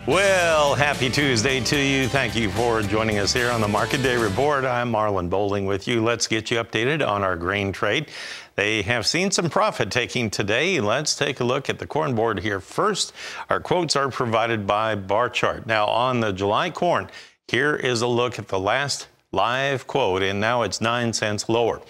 Well, happy Tuesday to you. Thank you for joining us here on the Market Day Report. I'm Marlin Bohling with you. Let's get you updated on our grain trade. They have seen some profit taking today. Let's take a look at the corn board here first. Our quotes are provided by Bar Chart. Now on the July corn, here is a look at the last live quote, and now it's 9 cents lower.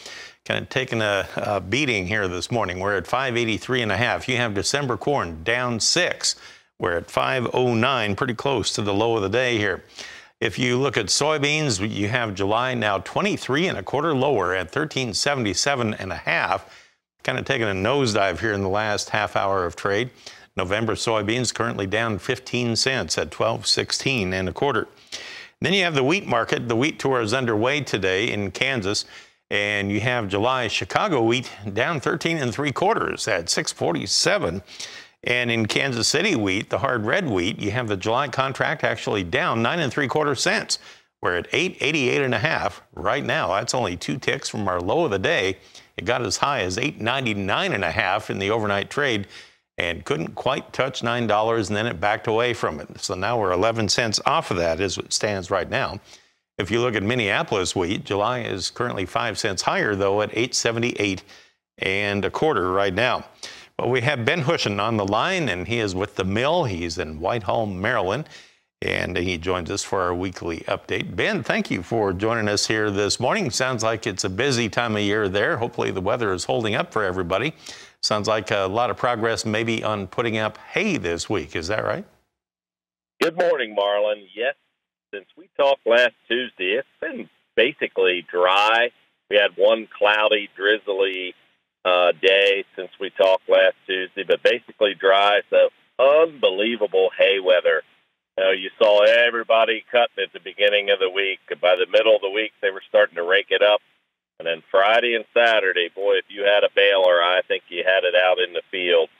Kind of taking a beating here this morning. We're at 583.5. You have December corn down 6. We're at 509, pretty close to the low of the day here. If you look at soybeans, you have July now 23.25 lower at 1377.5. Kind of taking a nosedive here in the last half hour of trade. November soybeans currently down 15 cents at 1216.25. Then you have the wheat market. The wheat tour is underway today in Kansas. And you have July Chicago wheat down 13.75 at 647. And in Kansas City wheat, the hard red wheat, you have the July contract actually down 9.75 cents. We're at 888.5 right now. That's only 2 ticks from our low of the day. It got as high as 899.5 in the overnight trade and couldn't quite touch $9, and then it backed away from it. So now we're 11 cents off of that as it stands right now. If you look at Minneapolis wheat, July is currently 5 cents higher, though, at 878.25 right now. Well, we have Ben Hushon on the line, and he is with the mill. He's in Whitehall, Maryland, and he joins us for our weekly update. Ben, thank you for joining us here this morning. Sounds like it's a busy time of year there. Hopefully the weather is holding up for everybody. Sounds like a lot of progress maybe on putting up hay this week. Is that right? Good morning, Marlin. Yes, since we talked last Tuesday, it's been basically dry. We had one cloudy, drizzly day since we talked last Tuesday, but basically dry. So unbelievable hay weather. You saw everybody cutting at the beginning of the week. By the middle of the week, they were starting to rake it up. And then Friday and Saturday, boy, if you had a baler, I think you had it out in the field.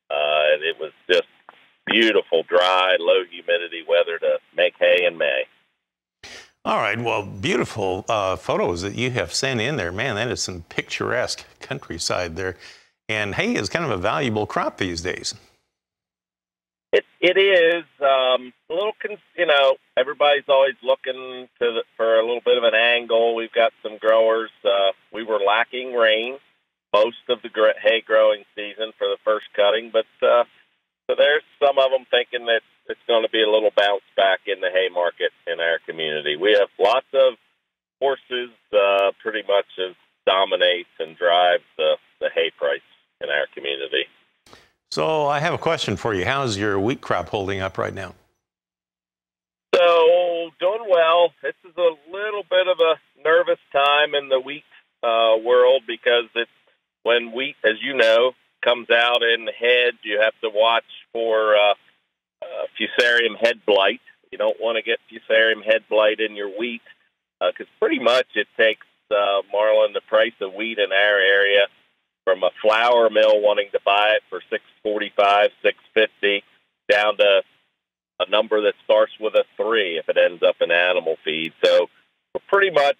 And it was just beautiful, dry, low humidity weather to make hay in May. All right, well, beautiful photos that you have sent in there. Man, that is some picturesque countryside there. And hay is kind of a valuable crop these days. It is a little, everybody's always looking for a little bit of an angle. We've got some growers. We were lacking rain most of the hay growing season for the first cutting, but so there's some of them thinking that it's going to be a little bounce back in the hay market in our community. We have lots of horses, pretty much dominates and drives the hay price in our community. So I have a question for you. How's your wheat crop holding up right now? So doing well. This is a little bit of a nervous time in the wheat world because it's when wheat, as you know, comes out in the head, you have to watch for fusarium head blight. You don't want to get fusarium head blight in your wheat because pretty much it takes, Marlin, the price of wheat in our area from a flour mill wanting to buy it for $6.45, $6.50, down to a number that starts with a 3 if it ends up in animal feed. So we're pretty much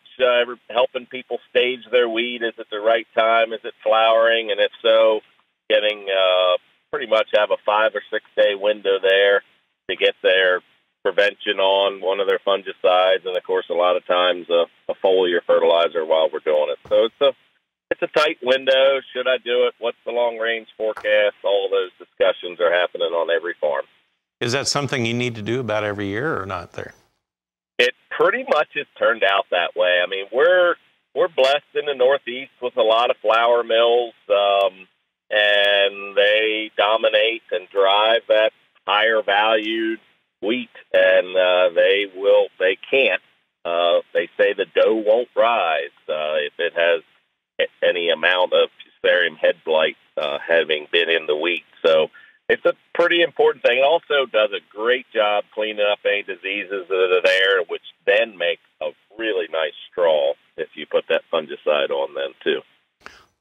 helping people stage their wheat. Is it the right time? Is it flowering? And if so, getting pretty much have a 5 or 6 day window there to get their prevention on one of their fungicides, and of course a lot of times a foliar fertilizer while we're doing it. So it's a tight window. Should I do it? What's the long range forecast? All of those discussions are happening on every farm. Is that something you need to do about every year or not there? It pretty much has turned out that way. I mean, we're blessed in the Northeast with a lot of flour mills. And they dominate and drive that higher valued wheat, and they can't. They say the dough won't rise if it has any amount of fusarium head blight having been in the wheat. So it's a pretty important thing. It also does a great job cleaning up any diseases that are there, which then make a really nice straw if you put that fungicide on them too.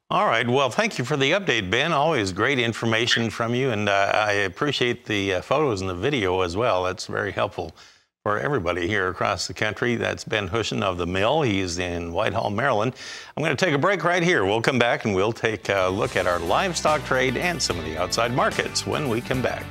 All right. Well, thank you for the update, Ben. Always great information from you, and I appreciate the photos and the video as well. That's very helpful for everybody here across the country. That's Ben Hushon of the mill. He's in Whitehall, Maryland. I'm going to take a break right here. We'll come back and we'll take a look at our livestock trade and some of the outside markets when we come back.